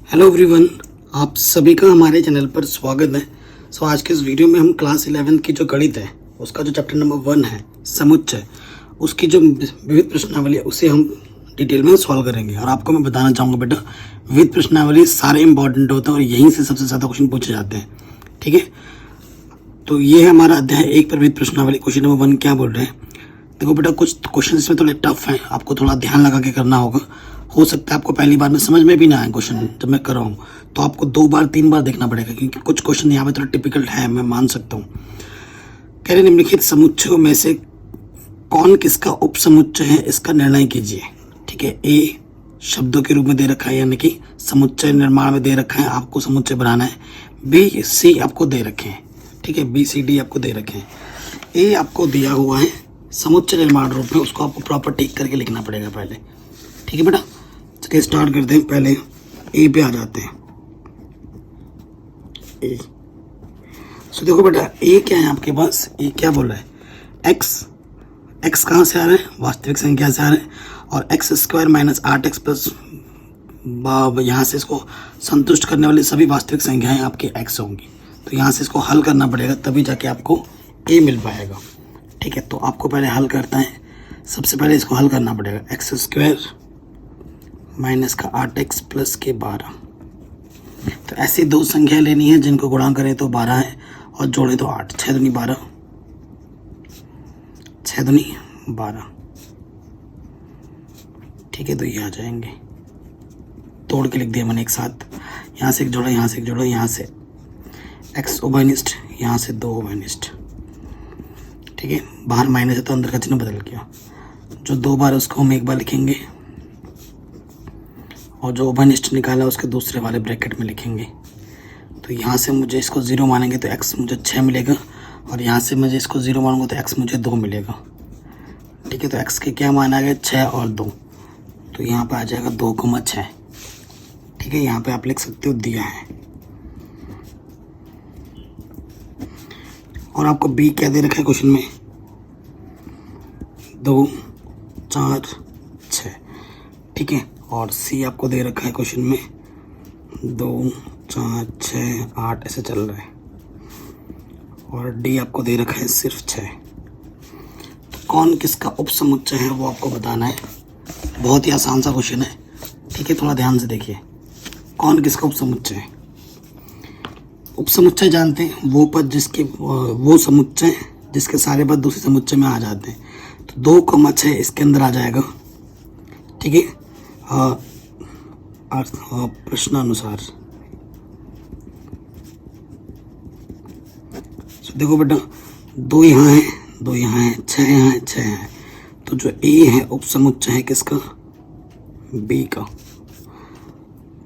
Hello everyone, आप सभी का हमारे चैनल पर स्वागत है। आज के इस वीडियो में हम क्लास 11 की जो गणित है उसका जो चैप्टर नंबर 1 है समुच्चय, उसकी जो विविध प्रश्नावली है उसे हम डिटेल में सॉल्व करेंगे। और आपको मैं बताना चाहूँगा बेटा, विविध प्रश्नावली सारे इंपॉर्टेंट होते हैं और यहीं से सबसे ज़्यादा क्वेश्चन पूछे जाते हैं। ठीक है, तो ये है हमारा अध्याय 1 पर विविध प्रश्नावली। क्वेश्चन नंबर 1 क्या बोल रहे हैं? देखो बेटा, कुछ क्वेश्चन इसमें थोड़े टफ हैं, आपको थोड़ा ध्यान लगा के करना होगा। हो सकता है आपको पहली बार में समझ में भी ना आए क्वेश्चन, जब मैं कर रहा हूँ तो आपको 2 बार 3 बार देखना पड़ेगा, क्योंकि कुछ क्वेश्चन यहाँ पे थोड़ा टिपिकल है, मैं मान सकता हूँ। कह रहे निम्नलिखित समुच्चयों में से कौन किसका उप समुच्चय है, इसका निर्णय कीजिए। ठीक है, ए शब्दों के रूप में दे रखा है, यानी कि समुच्चय निर्माण में दे रखा है, आपको समुच्चय बनाना है। बी सी आपको दे रखे हैं, ठीक है, बी सी डी आपको दे रखे हैं। ए आपको दिया हुआ है समुच्चय निर्माण रूप में, उसको आपको प्रॉपर टिक करके लिखना पड़ेगा पहले। ठीक है बेटा, चलिए स्टार्ट करते हैं। पहले ए पे आ जाते हैं। ए सो देखो बेटा, ए क्या है आपके पास? ए क्या बोल रहा है? एक्स कहाँ से आ रहा है? वास्तविक संख्या से आ रहा है। और x square minus 8x plus यहाँ से इसको संतुष्ट करने वाली सभी वास्तविक संख्याएं आपके एक्स होंगी। तो यहाँ से इसको हल करना पड़ेगा, तभी जाके आपको ए मिल पाएगा। ठीक है, तो आपको पहले हल करता है। सबसे पहले इसको हल करना पड़ेगा। एक्स स्क्वायर माइनस का 8x प्लस के 12। तो ऐसी 2 संख्या लेनी है जिनको गुणा करें तो 12 है और जोड़े तो 8। 6 दूनी 12, 6 दूनी 12। ठीक है, तो ये आ जाएंगे, तोड़ के लिख दिया मैंने एक साथ। यहाँ से एक जोड़ा, यहाँ से एक जोड़ा, यहाँ से x उभयनिष्ठ, यहाँ से 2 उभयनिष्ठ। ठीक है, बाहर माइनस है तो अंदर का चिन्ह बदल गया। जो 2 बार उसको हम 1 बार लिखेंगे और जो उभयनिष्ठ निकाला उसके दूसरे वाले ब्रैकेट में लिखेंगे। तो यहाँ से मुझे इसको 0 मानेंगे तो x मुझे 6 मिलेगा, और यहाँ से मुझे इसको 0 मानूंगा तो x मुझे 2 मिलेगा। ठीक है, तो x के क्या मान आ गए? 6 और 2। तो यहाँ पे आ जाएगा 2,6। ठीक है, यहाँ पे आप लिख सकते हो दिया है। और आपको b क्या दे रखा है क्वेश्चन में? 2, 4, 6। ठीक है, और c आपको दे रखा है क्वेश्चन में 2, 4, 6, 8 ऐसे चल रहा है। और d आपको दे रखा है सिर्फ 6। तो कौन किसका उप समुच्चय है वो आपको बताना है। बहुत ही आसान सा क्वेश्चन है। ठीक है, थोड़ा ध्यान से देखिए। कौन किसका उप समुच्चय है? उप समुच्चय जानते हैं, वो पद जिसके वो समुच्चय जिसके सारे पद दूसरे समुच्चय में आ जाते हैं। तो 2,6 इसके अंदर आ जाएगा। ठीक है, प्रश्नानुसार। देखो बेटा, 2 यहाँ है, 2 यहाँ है, 6 यहाँ है, 6 यहाँ है। तो जो ए है उप समुच्चय है किसका? बी का।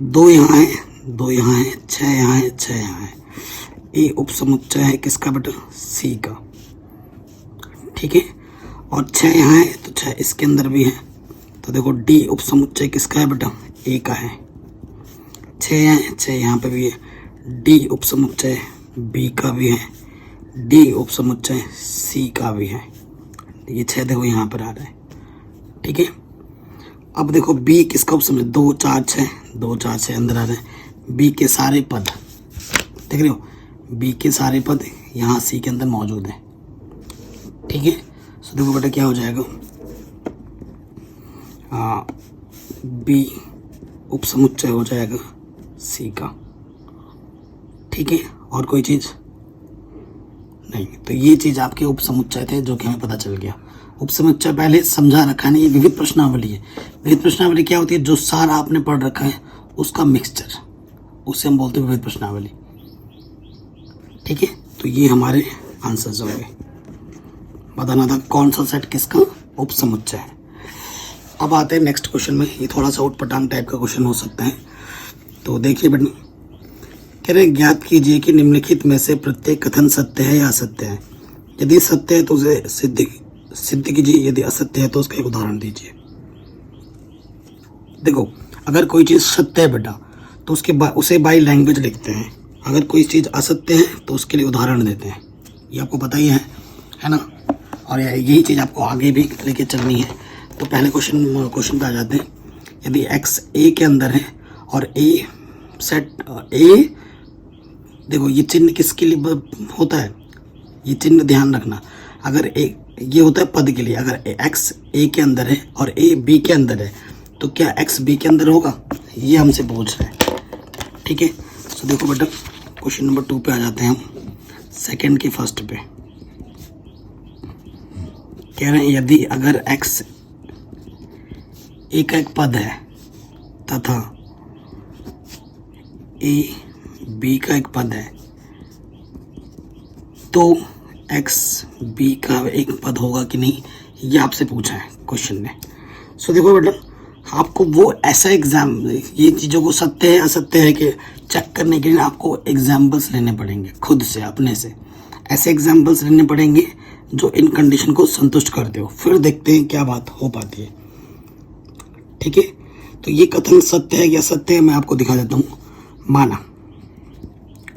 2 यहाँ है, 2 यहाँ है, 6 यहाँ है, 6 यहाँ है। ए उप समुच्चय है किसका बेटा? सी का। ठीक है, और 6 यहाँ है तो 6 इसके अंदर भी है। तो देखो डी उप समुच्चय किसका है बेटा? ए का है। 6 है, 6 यहाँ पे भी है। डी उप समुच्चय बी का भी है। डी उप समुच्चय सी का भी है। ये 6 देखो यहाँ पर आ रहा है। ठीक है, अब देखो बी किसका उप समुच्चय? 2, 4, 6, 2, 4, 6 अंदर आ रहे हैं। बी के सारे पद देख रहे हो, बी के सारे पद यहाँ सी के अंदर मौजूद है। ठीक है, सो देखो बेटा क्या हो जाएगा? बी उप समुच्चय हो जाएगा सी का। ठीक है, और कोई चीज़ नहीं। तो ये चीज़ आपके उप समुच्चय थे जो कि हमें पता चल गया। उप समुच्चय पहले समझा रखा नहीं, ये विविध प्रश्नावली है। विविध प्रश्नावली क्या होती है? जो सारा आपने पढ़ रखा है उसका मिक्सचर, उसे हम बोलते हैं विविध प्रश्नावली। ठीक है, तो ये हमारे आंसर्स होंगे। बताना था कौन सा सेट किसका उप समुच्चय है। अब आते हैं नेक्स्ट क्वेश्चन में। ये थोड़ा सा उटपटांग टाइप का क्वेश्चन हो सकता है। तो देखिए बेटा, कह रहे ज्ञात कीजिए कि निम्नलिखित में से प्रत्येक कथन सत्य है या असत्य है। यदि सत्य है तो उसे सिद्ध कीजिए, यदि असत्य है तो उसका एक उदाहरण दीजिए। देखो, अगर कोई चीज़ सत्य है बेटा तो उसे बाय लैंग्वेज लिखते हैं। अगर कोई चीज़ असत्य है तो उसके लिए उदाहरण देते हैं। ये आपको पता ही है ना। और यही चीज़ आपको आगे भी लेके चलनी है। तो पहले क्वेश्चन पे आ जाते हैं। यदि x a के अंदर है और a सेट ए, देखो ये चिन्ह किसके लिए होता है, ये चिन्ह ध्यान रखना। अगर ए ये होता है पद के लिए, अगर एक्स ए के अंदर है और ए बी के अंदर है तो क्या एक्स बी के अंदर होगा, ये हमसे पूछ रहा है। ठीक है, तो देखो बेटा क्वेश्चन नंबर 2 पे आ जाते हैं हम, सेकंड के फर्स्ट पे। कह रहे हैं यदि अगर एक्स ए का एक पद है तथा ए बी का एक पद है तो एक्स बी का एक पद होगा कि नहीं, ये आपसे पूछा है क्वेश्चन ने। सो देखो बेटा, आपको वो ऐसा एग्जाम, ये चीज़ों को सत्य है असत्य है कि चेक करने के लिए आपको एग्जाम्पल्स लेने पड़ेंगे खुद से, अपने से। ऐसे एग्जाम्पल्स लेने पड़ेंगे जो इन कंडीशन को संतुष्ट करते हो, फिर देखते हैं क्या बात हो पाती है। ठीक है, तो ये कथन सत्य है या असत्य है मैं आपको दिखा देता हूँ। माना,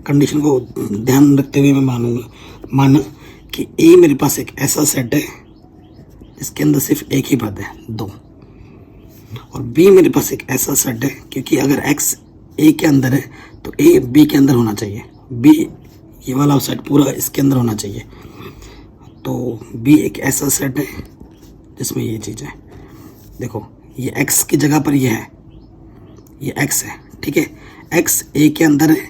कंडीशन को ध्यान रखते हुए मैं मानूंगा, माना कि ए मेरे पास एक ऐसा सेट है जिसके अंदर सिर्फ एक ही पद है 2, और बी मेरे पास एक ऐसा सेट है, क्योंकि अगर एक्स ए के अंदर है तो ए बी के अंदर होना चाहिए, बी ये वाला सेट पूरा इसके अंदर होना चाहिए। तो बी एक ऐसा सेट है जिसमें ये चीज़ है। देखो ये एक्स की जगह पर ये है, ये एक्स है। ठीक है, एक्स ए के अंदर है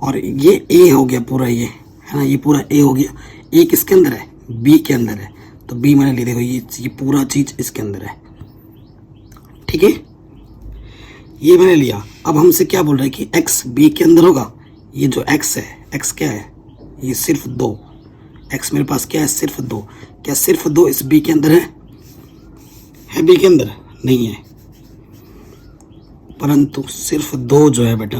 और ये ए हो गया पूरा, ये है ना, ये पूरा ए हो गया। ए किसके अंदर है, बी के अंदर है, तो बी मैंने ले, देखो ये पूरा चीज़ इसके अंदर है। ठीक है, ये मैंने लिया। अब हमसे क्या बोल रहा है कि एक्स बी के अंदर होगा। ये जो एक्स है, एक्स क्या है, ये सिर्फ 2, एक्स मेरे पास क्या है, सिर्फ 2। क्या सिर्फ 2 इस बी के अंदर है बी के अंदर नहीं है, परंतु सिर्फ 2 जो है बेटा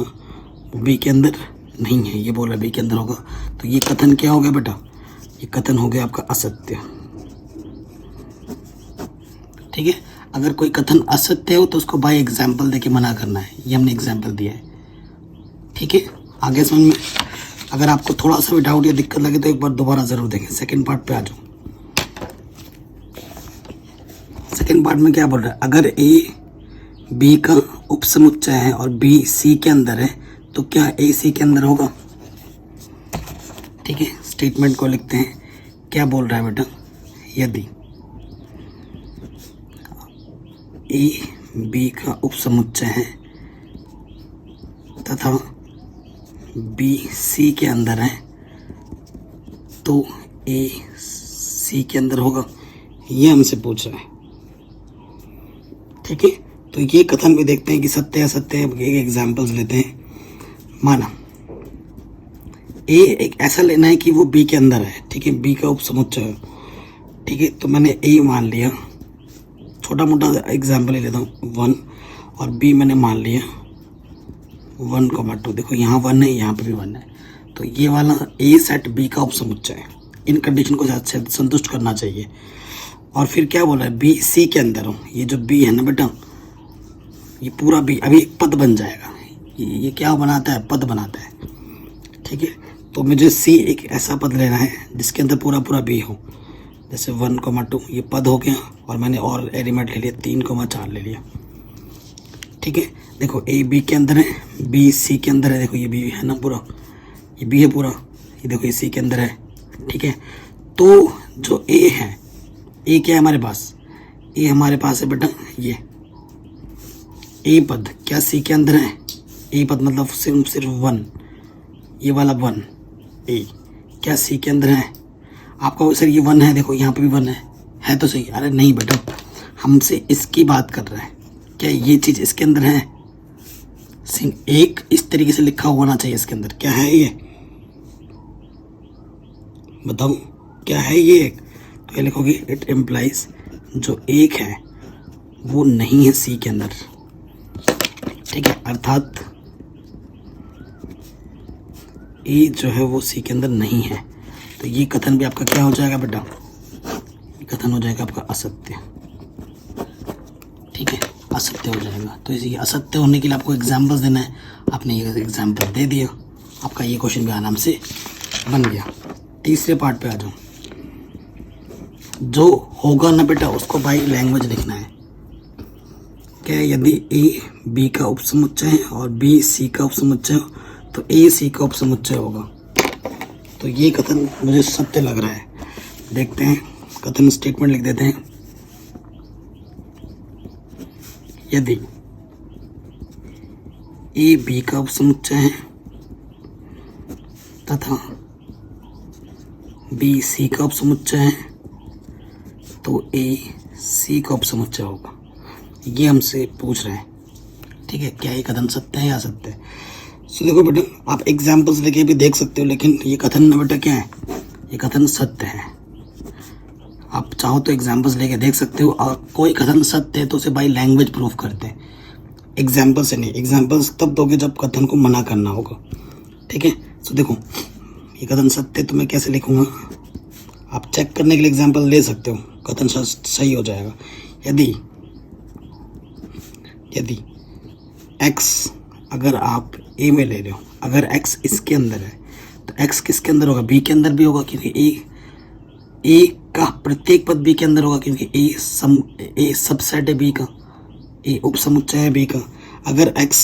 बी के अंदर नहीं है, ये बोल रहा है बी के अंदर होगा। तो ये कथन क्या हो गया बेटा, ये कथन हो गया आपका असत्य। ठीक है, अगर कोई कथन असत्य हो तो उसको बाय एग्जाम्पल देके मना करना है, ये हमने एग्जाम्पल दिया है। ठीक है, आगे समझ में। अगर आपको थोड़ा सा भी डाउट या दिक्कत लगे तो एक बार दोबारा जरूर देखें। सेकंड पार्ट पे आ जाओ। सेकंड पार्ट में क्या बोल रहा है, अगर ए बी का उपसमुच्चय है और बी सी के अंदर है तो क्या ए सी के अंदर होगा। ठीक है, स्टेटमेंट को लिखते हैं। क्या बोल रहा है बेटा, यदि ए बी का उपसमुच्चय है तथा बी सी के अंदर है तो ए सी के अंदर होगा, ये हमसे पूछ रहा है। ठीक है, तो ये कथन भी देखते हैं कि सत्य है असत्य है। एक एग्जाम्पल्स लेते हैं। माना ए एक ऐसा लेना है कि वो बी के अंदर है। ठीक है, बी का उपसमुच्चय है। ठीक है, तो मैंने ए मान लिया, छोटा मोटा एग्जाम्पल ले लेता हूँ 1, और बी मैंने मान लिया 1,2। देखो यहाँ 1 है, यहाँ पे भी 1 है, तो ये वाला ए सेट बी का उपसमुच्चय है। इन कंडीशन को संतुष्ट करना चाहिए। और फिर क्या बोला है, बी सी के अंदर हो। ये जो बी है ना बेटा, ये पूरा बी अभी एक पद बन जाएगा। ये क्या बनाता है, पद बनाता है। ठीक है, तो मुझे सी एक ऐसा पद लेना है जिसके अंदर पूरा पूरा बी हो। जैसे 1,2 ये पद हो गया, और मैंने और एलिमेंट ले लिया 3,4 ले लिया। ठीक है, देखो ए बी के अंदर है, बी सी के अंदर है। देखो ये बी है ना पूरा, ये बी है पूरा, ये देखो ये सी के अंदर है। ठीक है, तो जो ए है, ए क्या है हमारे पास, ए हमारे पास है बेटा ये ए पद। क्या सी के अंदर है, ए पद मतलब सिर्फ 1, ये वाला 1 ए क्या सी के अंदर है। आपका सर ये 1 है, देखो यहाँ पे भी 1 है तो सही। अरे नहीं बेटा, हमसे इसकी बात कर रहा है। क्या ये चीज़ इसके अंदर है, एक इस तरीके से लिखा होना चाहिए इसके अंदर। क्या है ये, बताओ क्या है ये। तो ये लिखोगे इट इम्प्लाइज, जो एक है वो नहीं है सी के अंदर। ठीक है, अर्थात ए जो है वो सी के अंदर नहीं है। तो ये कथन भी आपका क्या हो जाएगा बेटा, ये कथन हो जाएगा आपका असत्य। ठीक है, असत्य हो जाएगा। तो इसी असत्य होने के लिए आपको एग्जाम्पल्स देना है। आपने ये एग्जाम्पल दे दिया, आपका ये क्वेश्चन भी आराम से बन गया। तीसरे पार्ट पे आ जाओ। जो होगा ना बेटा उसको बाई लैंग्वेज लिखना है। क्या है, यदि ए बी का उपसमुच्चय है और बी सी का उपसमुच्चय हो तो ए सी का उपसमुच्चय होगा। तो ये कथन मुझे सत्य लग रहा है। देखते हैं, कथन स्टेटमेंट लिख देते हैं। यदि ए बी का उपसमुच्चय है तथा बी सी का उपसमुच्चय है तो ए सी का उपसमुच्चय होगा। ये हमसे पूछ रहे हैं, ठीक है। क्या ये कथन सत्य है या असत्य है? सो देखो बेटा, आप एग्जाम्पल्स लेके भी देख सकते हो, लेकिन ये कथन ना बेटा क्या है, ये कथन सत्य है। आप चाहो तो एग्जाम्पल्स लेके देख सकते हो, और कोई कथन सत्य है तो उसे बाई लैंग्वेज प्रूफ करते हैं, एग्जाम्पल से नहीं। एग्जाम्पल्स तब दोगे जब कथन को मना करना होगा, ठीक है। सो देखो, ये कथन सत्य है तो मैं कैसे लिखूंगा, आप चेक करने के लिए एग्जाम्पल ले सकते हो, कथन सही हो जाएगा। यदि x अगर आप a में ले रहे हो, अगर x इसके अंदर है तो x किसके अंदर होगा, b के अंदर भी होगा, क्योंकि a का प्रत्येक पद b के अंदर होगा, क्योंकि a सबसेट है b का, a उपसमुच्चय है b का। अगर x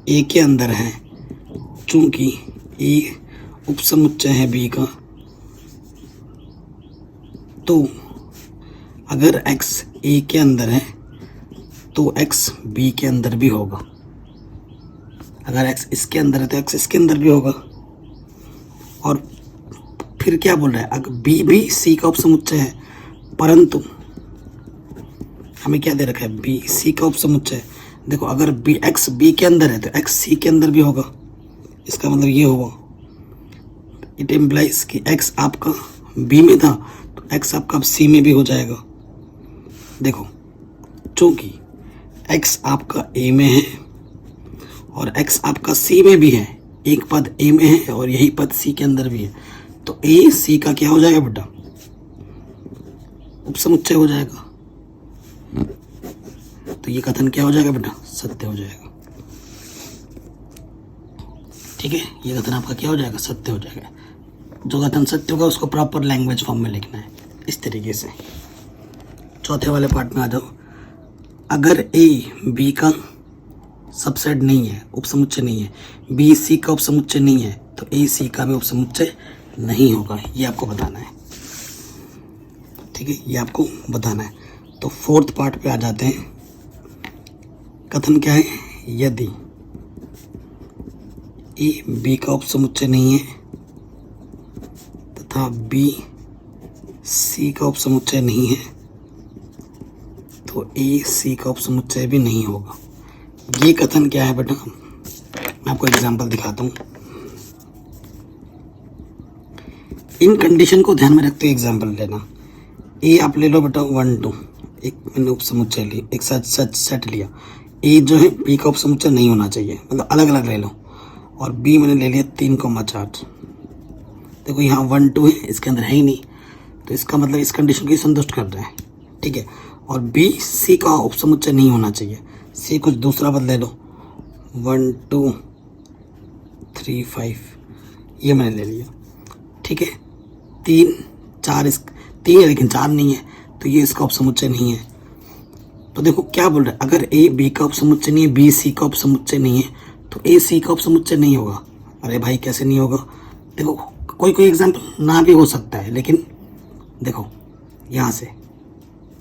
a के अंदर है, चूंकि a उपसमुच्चय है b का, तो अगर x a के अंदर है तो x b के अंदर भी होगा। अगर x इसके अंदर है तो x इसके अंदर भी होगा। और फिर क्या बोल रहा है, अगर b भी c का उपसमुच्चय है, परंतु हमें क्या दे रखा है, b c का उपसमुच्चय है। देखो, अगर x b के अंदर है तो x c के अंदर भी होगा। इसका मतलब ये हुआ, इट इम्प्लाइज कि x आपका b में था तो x आपका c में भी हो जाएगा। देखो, चूंकि x आपका a में है और x आपका c में भी है, एक पद a में है और यही पद c के अंदर भी है, तो a c का क्या हो जाएगा बेटा, उपसमुच्चय हो जाएगा। तो ये कथन क्या हो जाएगा बेटा, सत्य हो जाएगा, ठीक है। ये कथन आपका क्या हो जाएगा, सत्य हो जाएगा। जो कथन सत्य होगा उसको प्रॉपर लैंग्वेज फॉर्म में लिखना है, इस तरीके से। चौथे वाले पार्ट में आ जाओ। अगर ए बी का सबसेट नहीं है, उपसमुच्चय नहीं है, बी सी का उपसमुच्चय नहीं है, तो ए सी का भी उपसमुच्चय नहीं होगा। ये आपको बताना है, ठीक है, ये आपको बताना है। तो फोर्थ पार्ट पे आ जाते हैं। कथन क्या है, यदि ए बी का उपसमुच्चय नहीं है तथा बी सी का उपसमुच्चय नहीं है तो ए सी का उपसमुच्चय भी नहीं होगा। ये कथन क्या है बेटा, मैं आपको एग्जांपल दिखाता हूँ। इन कंडीशन को ध्यान में रखते हुए एग्जांपल लेना। ए आप ले लो बेटा 1 2, एक मैंने उपसमुच्चय लिया, एक साथ सेट लिया। ए जो है बी का उपसमुच्चय नहीं होना चाहिए, मतलब अलग अलग ले लो। और बी मैंने ले लिया 3,4। देखो यहाँ 1 2 है, इसके अंदर है ही नहीं, तो इसका मतलब इस कंडीशन को संतुष्ट कर रहे हैं, ठीक है। और बी सी का उपसमुच्चय नहीं होना चाहिए, सी कुछ दूसरा पद ले लो, 1 2 3 5, ये मैंने ले लिया, ठीक है। 3 4 3 है लेकिन 4 नहीं है, तो ये इसका उपसमुच्चय नहीं है। तो देखो क्या बोल रहा है, अगर ए बी का उपसमुच्चय नहीं है, बी सी का उपसमुच्चय नहीं है, तो ए सी का उपसमुच्चय नहीं होगा। अरे भाई कैसे नहीं होगा, देखो कोई एग्जाम्पल ना भी हो सकता है, लेकिन देखो यहाँ से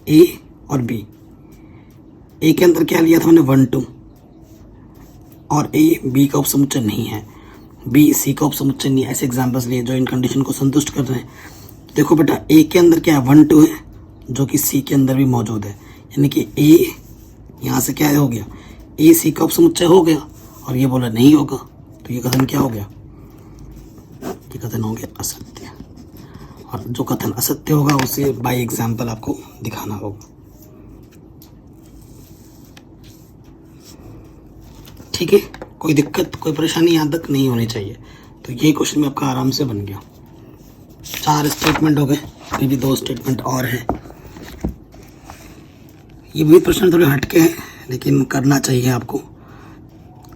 ए और बी, ए के अंदर क्या लिया था मैंने 1 2, और ए बी का उपसमुच्चय नहीं है, बी सी का उपसमुच्चय नहीं है, ऐसे एग्जाम्पल्स लिए जो इन कंडीशन को संतुष्ट कर रहे हैं। देखो बेटा ए के अंदर क्या है 1 2 है, जो कि सी के अंदर भी मौजूद है, यानी कि ए यहाँ से क्या हो गया, ए सी का उपसमुच्चय हो गया, और ये बोला नहीं होगा, तो ये कथन क्या हो गया, ये कथन हो गया असत्य। और जो कथन असत्य होगा उसे बाय एग्जाम्पल आपको दिखाना होगा, ठीक है। कोई दिक्कत कोई परेशानी यहाँ तक नहीं होनी चाहिए। तो ये क्वेश्चन में आपका आराम से बन गया। 4 स्टेटमेंट हो गए, अभी भी 2 स्टेटमेंट और हैं। ये भी प्रश्न थोड़े हटके हैं लेकिन करना चाहिए आपको।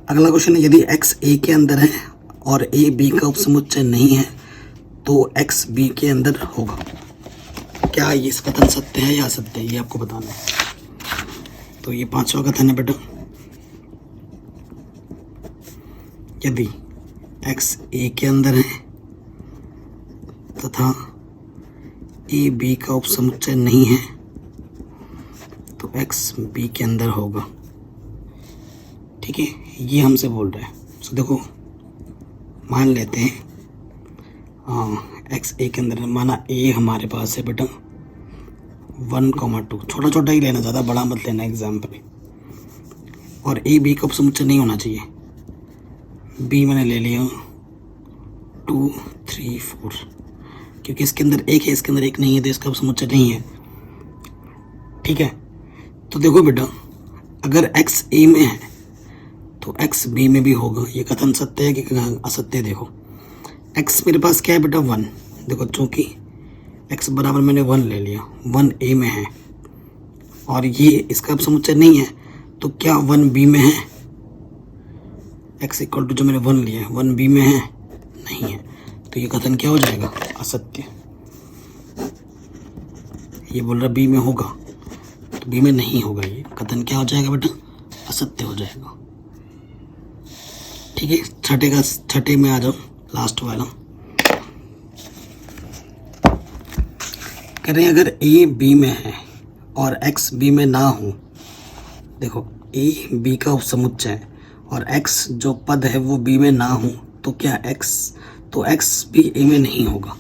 अगला क्वेश्चन है, यदि x a के अंदर है और a b का उपसमुच्चय नहीं है तो x b के अंदर होगा। क्या ये कथन सत्य है या असत्य है, ये आपको बताना है। तो ये पांचवा कथन है बेटा, यदि x a के अंदर है तथा a b का उपसमुच्चय नहीं है तो x b के अंदर होगा। ठीक है, ये हमसे बोल रहा है। तो देखो मान लेते हैं x a के अंदर है, माना a हमारे पास है बेटा 1,2, छोटा छोटा ही लेना, ज़्यादा बड़ा मत लेना एग्जाम्पल। और a b का उपसमुच्चय नहीं होना चाहिए, b मैंने ले लिया 2, 3, 4, क्योंकि इसके अंदर एक है, इसके अंदर एक नहीं है, तो इसका उपसमुच्चय नहीं है। ठीक है, तो देखो बेटा अगर x a में है तो x b में भी होगा। ये कथन सत्य है कि असत्य? देखो x मेरे पास क्या है बेटा 1, देखो चूंकि x बराबर मैंने 1 ले लिया, 1 a में है और ये इसका समुच्चय नहीं है, तो क्या 1 b में है? x इक्वल टू जो मैंने 1 लिया है 1 b में है? नहीं है, तो ये कथन क्या हो जाएगा? असत्य। ये बोल रहा b में होगा, तो b में नहीं होगा, ये कथन क्या हो जाएगा बेटा? असत्य हो जाएगा। ठीक है, छठे में आ जाओ, लास्ट वाला। कह रहे हैं अगर a b में है और x b में ना हो, देखो a b का उपसमुच्चय और x जो पद है वो b में ना हो, तो क्या x भी a में नहीं होगा।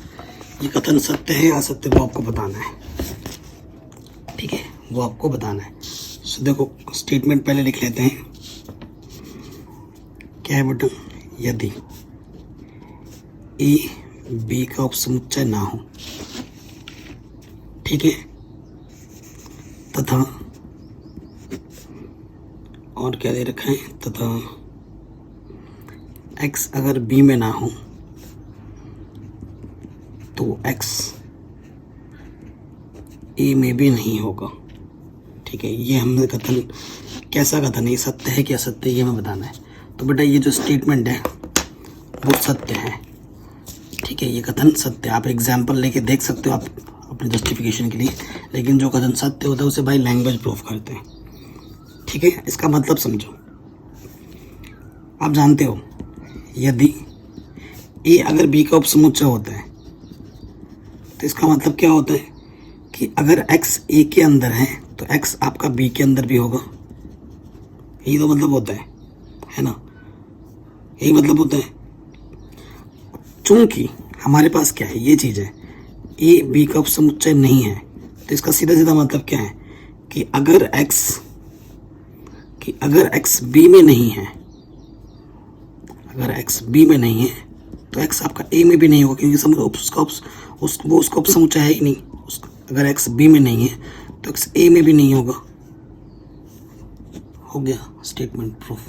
ये कथन सत्य है या असत्य, वो आपको बताना है। ठीक है, वो आपको बताना है। सो देखो स्टेटमेंट पहले लिख लेते हैं। क्या है बेटा? यदि a b का उपसमुच्चय ना हो, ठीक है, तथा और क्या दे रखा है, तथा x अगर b में ना हो तो x a में भी नहीं होगा। ठीक है, ये हमने कथन, कैसा कथन है, ये सत्य है कि असत्य, ये हमें बताना है। तो बेटा ये जो स्टेटमेंट है वो सत्य है। ठीक है, ये कथन सत्य, आप एग्जाम्पल लेके देख सकते हो आप अपने जस्टिफिकेशन के लिए, लेकिन जो कथन सत्य होता है उसे भाई लैंग्वेज प्रूफ करते हैं। ठीक है, इसका मतलब समझो। आप जानते हो यदि a अगर b का उपसमुच्चय होता है तो इसका मतलब क्या होता है कि अगर x a के अंदर है तो x आपका b के अंदर भी होगा। यही तो मतलब होता है ना? यही मतलब होता है। चूंकि हमारे पास क्या है, ये चीज़ है, a b का उपसमुच्चय नहीं है, तो इसका सीधा सीधा मतलब क्या है कि अगर x b में नहीं है, अगर x b में नहीं है तो x आपका a में भी नहीं होगा, क्योंकि उसका उपसमुच्चय है ही नहीं। अगर x b में नहीं है तो x a में भी नहीं होगा। हो गया स्टेटमेंट प्रूफ,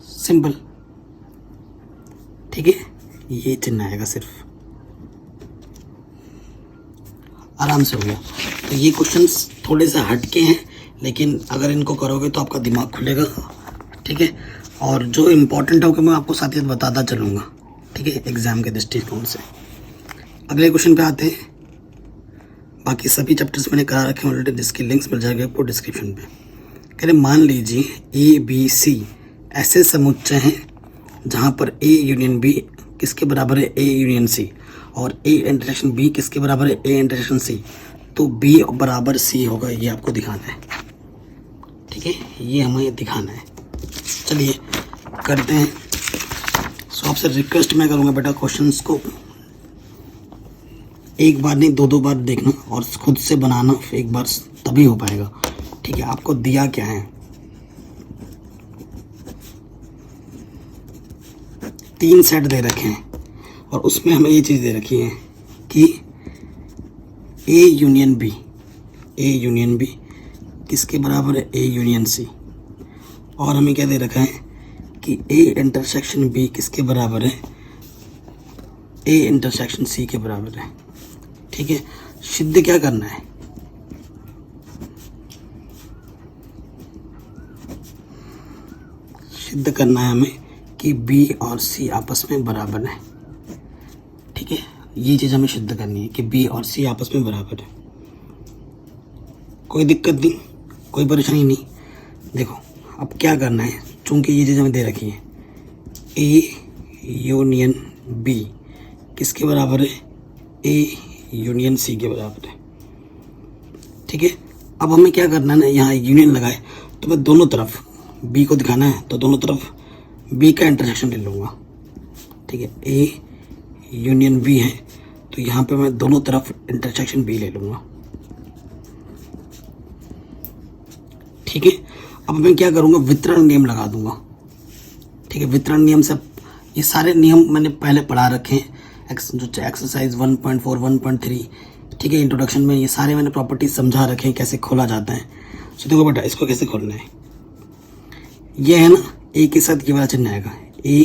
सिंपल। ठीक है, ये चिन्ह आएगा सिर्फ, आराम से हो गया। तो ये क्वेश्चंस थोड़े से हटके हैं, लेकिन अगर इनको करोगे तो आपका दिमाग खुलेगा। ठीक है, और जो इम्पोर्टेंट होगा मैं आपको साथ ही बताता चलूँगा। ठीक है, एग्जाम के दृष्टिकोण से। अगले क्वेश्चन पे आते हैं। बाकी सभी चैप्टर्स मैंने करा रखे हैं ऑलरेडी, जिसकी लिंक्स मिल जाएगा आपको डिस्क्रिप्शन पे। कह रहे मान लीजिए ए बी सी ऐसे समुच्चय हैं जहाँ पर ए यूनियन बी किसके बराबर है? ए यूनियन सी, और ए इंटरसेक्शन बी किसके बराबर है? ए इंटरसेक्शन सी, तो बी बराबर सी होगा। ये आपको दिखाना है। ठीक है, ये हमें दिखाना है। चलिए करते हैं। सो आपसे रिक्वेस्ट मैं करूँगा बेटा, क्वेश्चंस को एक बार नहीं 2-2 बार देखना और खुद से बनाना, एक बार तभी हो पाएगा। ठीक है, आपको दिया क्या है? 3 सेट दे रखे हैं और उसमें हमें ये चीज़ दे रखी है कि ए यूनियन बी किसके बराबर है? A union C. और हमें क्या दे रखा है कि ए इंटरसेक्शन बी किसके बराबर है? ए इंटरसेक्शन सी के बराबर है। ठीक है, सिद्ध क्या करना है? सिद्ध करना है हमें कि बी और सी आपस में बराबर है। ठीक है, ये चीज़ हमें सिद्ध करनी है कि बी और सी आपस में बराबर है। कोई दिक्कत नहीं, कोई परेशानी नहीं। देखो अब क्या करना है, चूंकि ये चीज़ हमें दे रखी है ए यूनियन बी किसके बराबर है, ए यूनियन सी के बराबर है। ठीक है, अब हमें क्या करना है ना, यहाँ यूनियन लगाए तो मैं दोनों तरफ बी को दिखाना है तो दोनों तरफ बी का इंटरसेक्शन ले लूँगा। ठीक है, ए यूनियन बी है तो यहाँ पे मैं दोनों तरफ इंटरसेक्शन बी ले लूँगा। ठीक है, अब मैं क्या करूँगा, वितरण नियम लगा दूंगा। ठीक है, वितरण नियम से ये सारे नियम मैंने पहले पढ़ा रखे हैं, जो एक्सरसाइज 1.4 1.3। ठीक है, इंट्रोडक्शन में ये सारे मैंने प्रॉपर्टीज समझा रखे हैं कैसे खोला जाता है। तो देखो बेटा, इसको कैसे खोलना है, ये है ना ए के साथ ये वाला चिन्ह आएगा, ए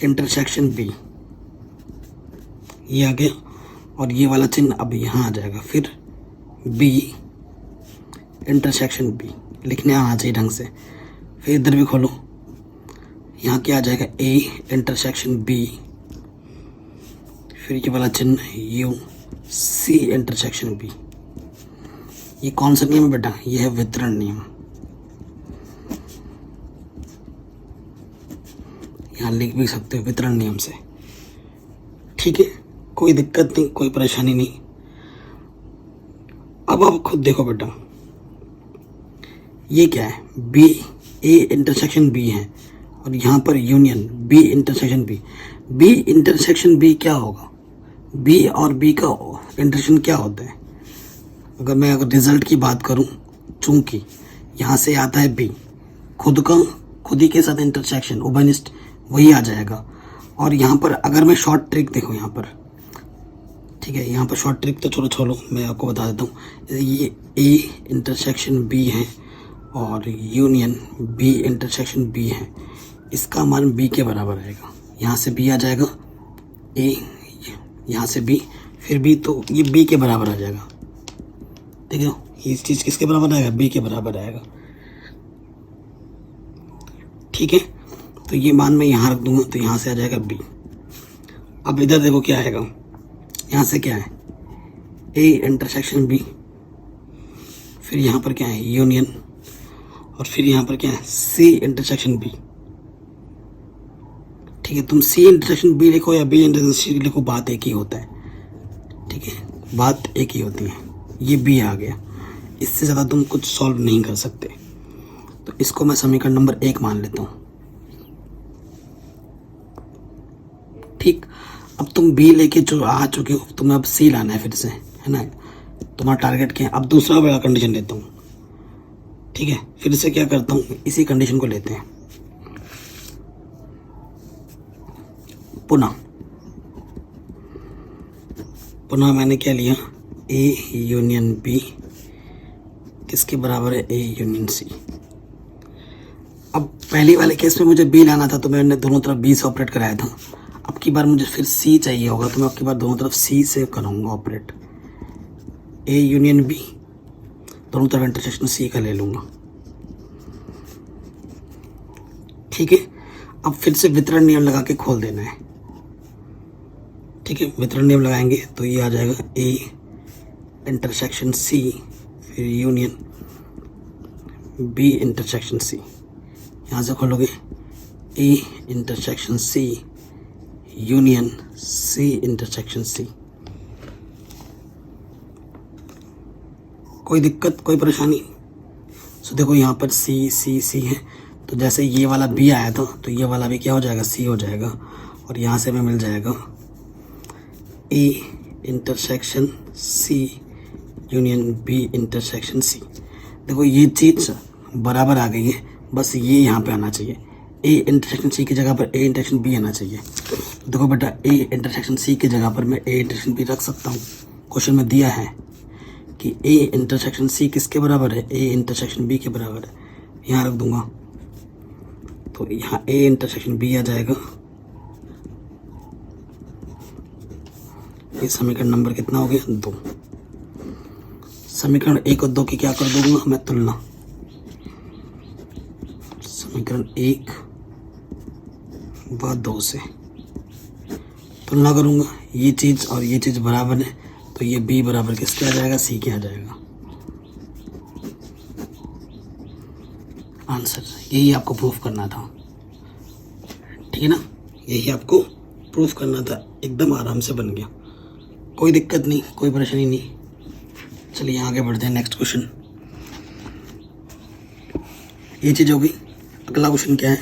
इंटरसेक्शन बी, ये आ गया, और ये वाला चिन्ह अब यहाँ आ जाएगा, फिर बी इंटरसेक्शन बी लिखने आना चाहिए ढंग से। फिर इधर भी खोलो, यहाँ क्या आ जाएगा, ए इंटरसेक्शन बी, फिर ये वाला चिन्ह यू सी इंटरसेक्शन बी। ये कौन सा नियम है बेटा, ये है वितरण नियम। यहाँ लिख भी सकते हो वितरण नियम से। ठीक है, कोई दिक्कत नहीं, कोई परेशानी नहीं। अब आप खुद देखो बेटा, ये क्या है, बी ए इंटरसेक्शन बी है और यहाँ पर union B intersection B. B intersection B क्या होगा, बी और बी का इंटरसेक्शन क्या होता है। अगर रिजल्ट की बात करूँ, चूंकि यहाँ से आता है बी, खुद ही के साथ इंटरसेक्शन उभयनिष्ठ वही आ जाएगा। और यहाँ पर अगर मैं शॉर्ट ट्रिक देखो यहाँ पर, ठीक है, यहाँ पर शॉर्ट ट्रिक तो छोड़ो मैं आपको बता देता हूँ। ये ए इंटरसेक्शन बी है और यूनियन बी इंटरसेक्शन बी है, इसका मान बी के बराबर आएगा। यहाँ से बी आ जाएगा, ए यहाँ से बी, फिर बी, तो ये बी के बराबर आ जाएगा। ठीक है, ये चीज़ किसके बराबर आएगा, बी के बराबर आएगा। ठीक है, तो ये मान मैं यहाँ रख दूंगा तो यहाँ से आ जाएगा बी। अब इधर देखो क्या आएगा, यहाँ से क्या है, ए इंटरसेक्शन बी, फिर यहाँ पर क्या है यूनियन, और फिर यहाँ पर क्या है सी इंटरसेक्शन बी। ठीक है, तुम सी इंटरसेक्शन बी लिखो या बी इंटरसेक्शन सी लिखो, बात एक ही होता है। ठीक है, बात एक ही होती है। ये बी आ गया, इससे ज़्यादा तुम कुछ सॉल्व नहीं कर सकते, तो इसको मैं समीकरण नंबर 1 मान लेता हूँ। ठीक, अब तुम बी लेके जो आ चुके हो, तुम्हें अब सी लाना है फिर से, है ना, तुम्हारा टारगेट क्या है। अब दूसरा बड़ा कंडीशन लेता हूँ। ठीक है, फिर से क्या करता हूँ, इसी कंडीशन को लेते हैं पुनः मैंने क्या लिया, ए यूनियन बी किसके बराबर है, ए यूनियन सी। अब पहले वाले केस में मुझे बी लाना था तो मैंने दोनों तरफ बी से ऑपरेट कराया था। अब की बार मुझे फिर सी चाहिए होगा तो मैं अब की बार दोनों तरफ सी से करूँगा ऑपरेट। ए यूनियन बी, दोनों तरफ इंटरसेक्शन सी का ले लूँगा। ठीक है, अब फिर से वितरण नियम लगा के खोल देना है। ठीक है, वितरण नियम लगाएंगे तो ये आ जाएगा ए इंटरसेक्शन सी, फिर यूनियन बी इंटरसेक्शन सी। यहाँ से खोलोगे A intersection C union C intersection C. कोई दिक्कत, कोई परेशानी। सो देखो यहाँ पर सी सी सी है, तो जैसे ये वाला बी आया था तो ये वाला भी क्या हो जाएगा, सी हो जाएगा, और यहाँ से हमें मिल जाएगा A intersection C union B intersection C. देखो ये चीज़ बराबर आ गई है, बस ये यहाँ पे आना चाहिए, ए इंटरसेक्शन सी की जगह पर ए इंटरसेक्शन बी आना चाहिए। देखो बेटा, ए इंटरसेक्शन सी की जगह पर मैं ए इंटरसेक्शन बी रख सकता हूँ। क्वेश्चन में दिया है कि ए इंटरसेक्शन सी किसके बराबर है, ए इंटरसेक्शन बी के बराबर है, यहाँ रख दूंगा तो यहाँ ए इंटरसेक्शन बी आ जाएगा। ये समीकरण नंबर कितना हो गया, 2। समीकरण 1 और 2 की क्या कर दूंगा मैं, तुलना। समीकरण 1 व 2 से तुलना करूंगा, ये चीज़ और ये चीज़ बराबर है तो ये बी बराबर किसके आ जाएगा, सी के आ जाएगा। आंसर यही आपको प्रूफ करना था, ठीक है ना, यही आपको प्रूफ करना था। एकदम आराम से बन गया, कोई दिक्कत नहीं, कोई परेशानी नहीं। चलिए आगे बढ़ते हैं। नेक्स्ट क्वेश्चन, ये चीज़ हो गई। अगला क्वेश्चन क्या है,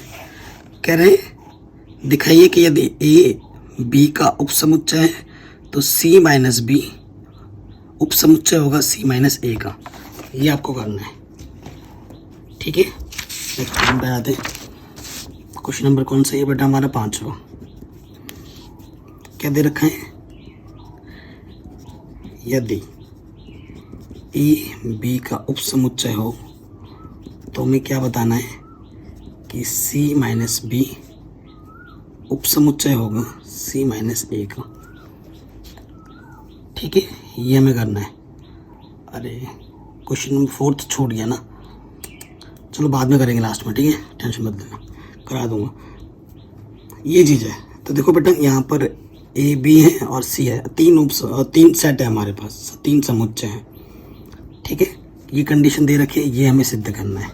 कह रहे हैं दिखाइए कि यदि ए बी का उपसमुच्चय है तो सी माइनस बी उपसमुच्चय होगा सी माइनस ए का। ये आपको करना है, ठीक है। नेक्स्ट क्वेश्चन पे आते हैं। क्वेश्चन नंबर कौन सा है बेटा, हमारा 5वां। क्या दे रखा है, यदि ए बी का उपसमुच्चय हो तो हमें क्या बताना है कि सी माइनस बी उपसमुच्चय होगा सी माइनस ए का, ठीक है। ये हमें करना है। अरे क्वेश्चन नंबर 4 छूट गया ना, चलो बाद में करेंगे लास्ट में, ठीक है, टेंशन मत लेना, करा दूंगा। ये चीज़ है। तो देखो बेटा, यहाँ पर ए बी है और सी है, तीन सेट है हमारे पास, 3 समुच्चय हैं, ठीक है। ये कंडीशन दे रखी है, ये हमें सिद्ध करना है,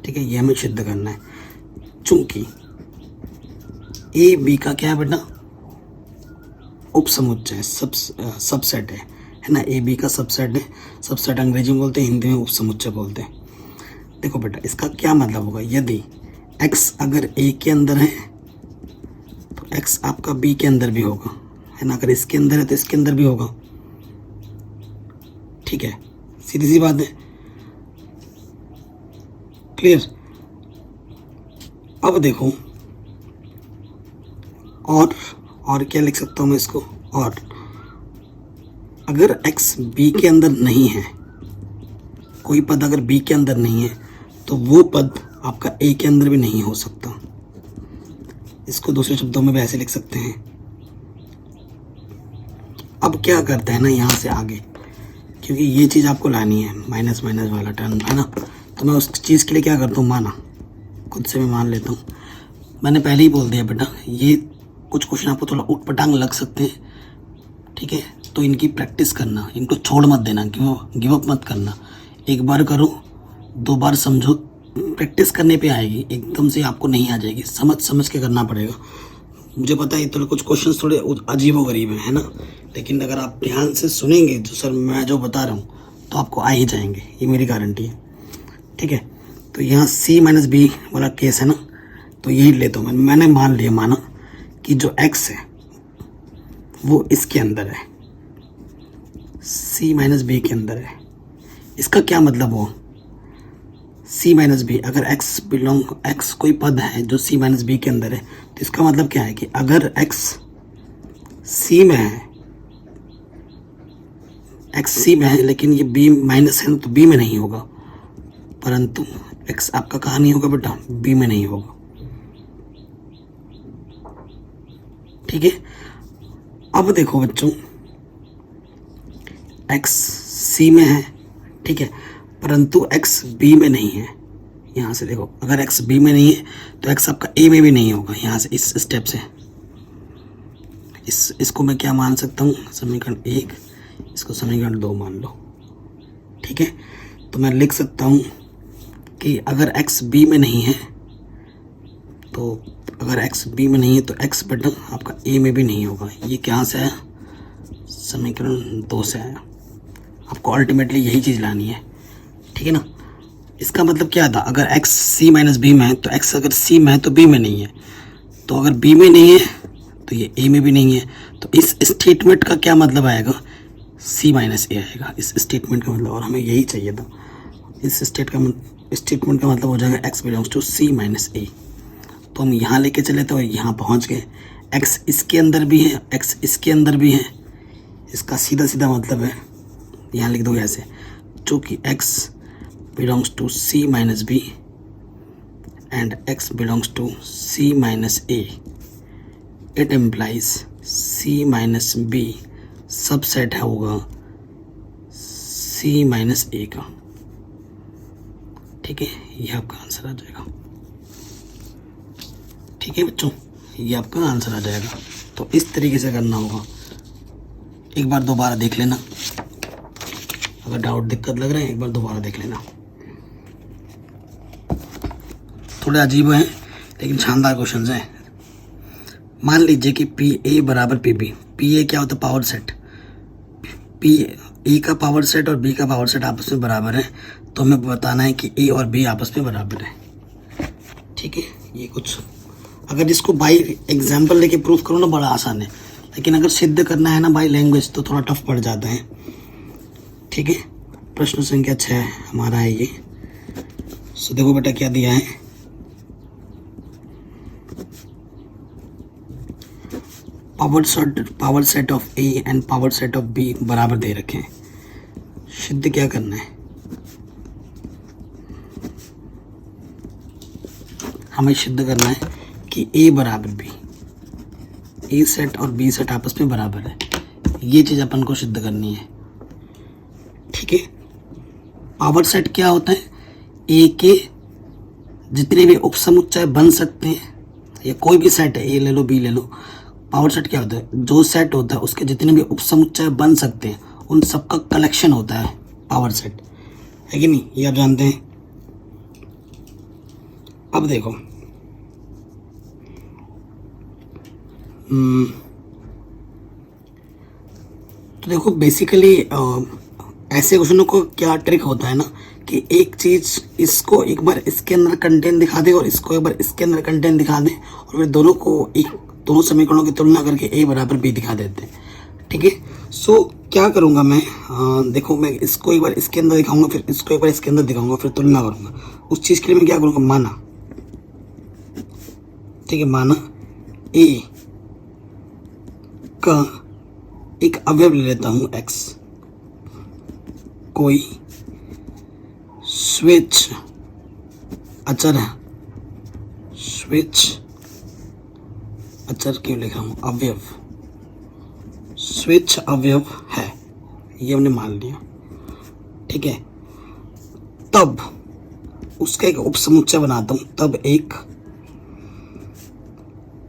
ठीक है, ये हमें सिद्ध करना है। चूंकि ए बी का क्या है बेटा, उपसमुच्चय, सबसेट है ना, ए बी का सबसेट है। सबसेट अंग्रेजी में बोलते हैं, हिंदी में उपसमुच्चय बोलते हैं। देखो बेटा, इसका क्या मतलब होगा, यदि x अगर a के अंदर है तो x आपका b के अंदर भी होगा, है ना। अगर इसके अंदर है तो इसके अंदर भी होगा, ठीक है, सीधी सी बात है, क्लियर। अब देखो, और क्या लिख सकता हूँ मैं इसको, और अगर x b के अंदर नहीं है, कोई पद अगर b के अंदर नहीं है तो वो पद आपका a के अंदर भी नहीं हो सकता। इसको दूसरे शब्दों में भी ऐसे लिख सकते हैं। अब क्या करते हैं ना, यहाँ से आगे, क्योंकि ये चीज़ आपको लानी है, माइनस माइनस वाला टर्म, है ना, तो मैं उस चीज़ के लिए क्या करता हूँ, माना, खुद से मैं मान लेता हूँ। मैंने पहले ही बोल दिया बेटा, ये कुछ क्वेश्चन आपको थोड़ा उटपटांग लग सकते हैं, ठीक है, तो इनकी प्रैक्टिस करना, इनको छोड़ मत देना, गिव अप मत करना। एक बार करो, 2 बार समझो, प्रैक्टिस करने पे आएगी, एकदम से आपको नहीं आ जाएगी, समझ समझ के करना पड़ेगा। मुझे पता है थोड़े कुछ क्वेश्चंस थोड़े अजीबो गरीब हैं, है ना, लेकिन अगर आप ध्यान से सुनेंगे जो सर मैं जो बता रहा हूँ तो आपको आ ही जाएंगे, ये मेरी गारंटी है, ठीक है। तो यहाँ सी माइनस बी वाला केस है ना, तो यही लेता हूँ मैंने मान लिया, माना कि जो x है वो इसके अंदर है, सी माइनस बी के अंदर है। इसका क्या मतलब हो, सी माइनस बी, अगर x कोई पद है जो सी माइनस बी के अंदर है, तो इसका मतलब क्या है कि अगर x सी में है, x सी में है लेकिन ये b माइनस है तो b में नहीं होगा, परंतु x आपका कहाँ नहीं होगा बेटा, b में नहीं होगा, ठीक है। अब देखो बच्चों, x c में है, ठीक है, परंतु x b में नहीं है। यहाँ से देखो, अगर x b में नहीं है तो x आपका a में भी नहीं होगा। यहाँ से इस स्टेप से इसको मैं क्या मान सकता हूँ, समीकरण 1, इसको समीकरण 2 मान लो, ठीक है। तो मैं लिख सकता हूँ कि अगर x b में नहीं है तो अगर x b में नहीं है तो x बेटा आपका a में भी नहीं होगा। ये कहाँ से आया, समीकरण 2 से आया। आपको अल्टीमेटली यही चीज़ लानी है, ठीक है ना। इसका मतलब क्या था, अगर x c माइनस बी में है तो x अगर c में है तो b में नहीं है, तो अगर b में नहीं है तो ये a में भी नहीं है। तो इस स्टेटमेंट का क्या मतलब आएगा, c माइनस a आएगा इस स्टेटमेंट का मतलब, और हमें यही चाहिए था। इस स्टेटमेंट का मतलब हो जाएगा x belongs to c minus a। तो हम यहाँ लेके चले तो यहाँ पहुँच गए, x इसके अंदर भी है, x इसके अंदर भी है। इसका सीधा सीधा मतलब है, यहाँ लिख दो ऐसे, चूँकि x belongs to c minus b and x belongs to c minus a, it implies c minus b subset है होगा c minus a का, ठीक है। ये आपका आंसर आ जाएगा, ठीक है बच्चों, ये आपका आंसर आ जाएगा। तो इस तरीके से करना होगा। एक बार दोबारा देख लेना, अगर डाउट दिक्कत लग रहा है एक बार दोबारा देख लेना। थोड़े अजीब हैं लेकिन शानदार क्वेश्चन हैं। मान लीजिए कि पी ए बराबर पी बी। पी ए क्या होता है? Power set. पी ए का पावर सेट और बी का पावर सेट आपस में बराबर है, तो हमें बताना है कि ए और बी आपस में बराबर है। ठीक है, ये कुछ अगर इसको बाई एग्जाम्पल लेके प्रूफ करो ना बड़ा आसान है, लेकिन अगर सिद्ध करना है ना बाई लैंग्वेज तो थोड़ा टफ पड़ जाता है। ठीक है, प्रश्न संख्या 6 हमारा है ये। सो देखो बेटा क्या दिया है, power set of A and power set of B बराबर दे रखे हैं। सिद्ध क्या करना है, हमें सिद्ध करना है कि ए बराबर बी, ए सेट और बी सेट आपस में बराबर है। ये चीज अपन को सिद्ध करनी है। ठीक है, पावर सेट क्या होता है? ए के जितने भी उपसमुच्चय बन सकते हैं, या कोई भी सेट है, ए ले लो बी ले लो। पावर सेट क्या होता है? जो सेट होता है उसके जितने भी उपसमुच्चय बन सकते हैं उन सबका कलेक्शन होता है पावर सेट, है कि नहीं? ये आप जानते हैं। अब देखो तो देखो बेसिकली ऐसे क्वेश्चनों को क्या ट्रिक होता है ना कि एक चीज इसको एक बार इसके अंदर कंटेंट दिखा दे और इसको एक बार इसके अंदर कंटेंट दिखा दे और फिर दोनों को दोनों समीकरणों की तुलना करके ए बराबर बी दिखा देते हैं। ठीक है, सो क्या करूँगा मैं, देखो मैं इसको एक बार इसके अंदर दिखाऊंगा, फिर इसको एक बार इसके अंदर दिखाऊंगा, फिर तुलना करूँगा। उस चीज़ के लिए मैं क्या करूँगा, माना, ठीक है, माना ए का एक अवयव ले लेता हूँ x, कोई स्विच अचर है, स्विच अचर क्यों लिखा हूँ, अवयव, स्विच अवयव है, ये हमने मान लिया। ठीक है, तब उसका एक उपसमुच्चय बनाता हूं, तब एक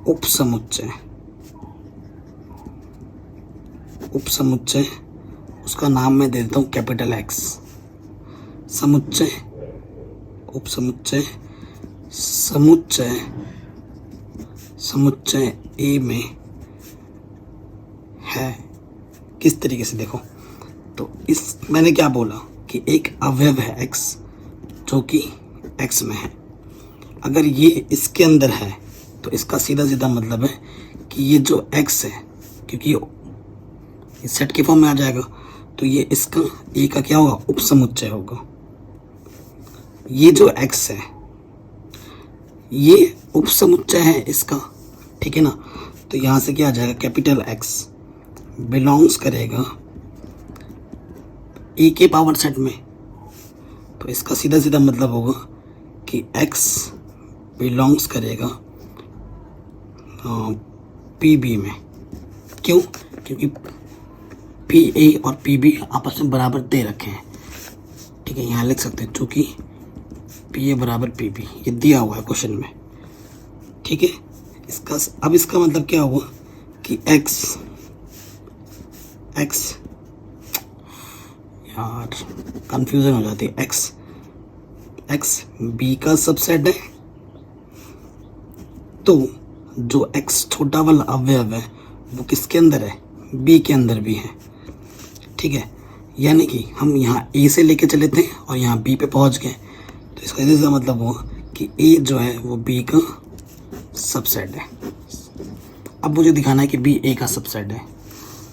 उपसमुच्चय उसका नाम मैं दे देता हूं कैपिटल एक्स। समुच्चय, उपसमुच्चय, समुच्चय ए में है। किस तरीके से देखो, तो इस मैंने क्या बोला कि एक अवयव है x जो कि x में है। अगर ये इसके अंदर है तो इसका सीधा सीधा मतलब है कि ये जो x है, क्योंकि ये सेट के फॉर्म में आ जाएगा, तो ये इसका ए का क्या होगा, उपसमुच्चय होगा। ये जो x है ये उपसमुच्चय है इसका, ठीक है ना। तो यहाँ से क्या आ जाएगा, कैपिटल X बिलोंग्स करेगा ए के पावर सेट में, तो इसका सीधा सीधा मतलब होगा कि X बिलोंग्स करेगा PB में। क्यों? क्योंकि PA और PB आपस में बराबर दे रखे हैं। ठीक है, यहाँ लिख सकते हैं चूँकि PA बराबर PB, ये दिया हुआ है क्वेश्चन में। ठीक है, अब इसका मतलब क्या हुआ कि x यार कंफ्यूजन हो जाती है, x b का सबसेट है, तो जो x छोटा वाला अवयव है वो किसके अंदर है, b के अंदर भी है। ठीक है, यानी कि हम यहाँ a से लेके चले थे और यहाँ b पे पहुँच गए, तो इसका इसका मतलब हुआ कि a जो है वो b का सबसेट है। अब मुझे दिखाना है कि b a का सबसेट है।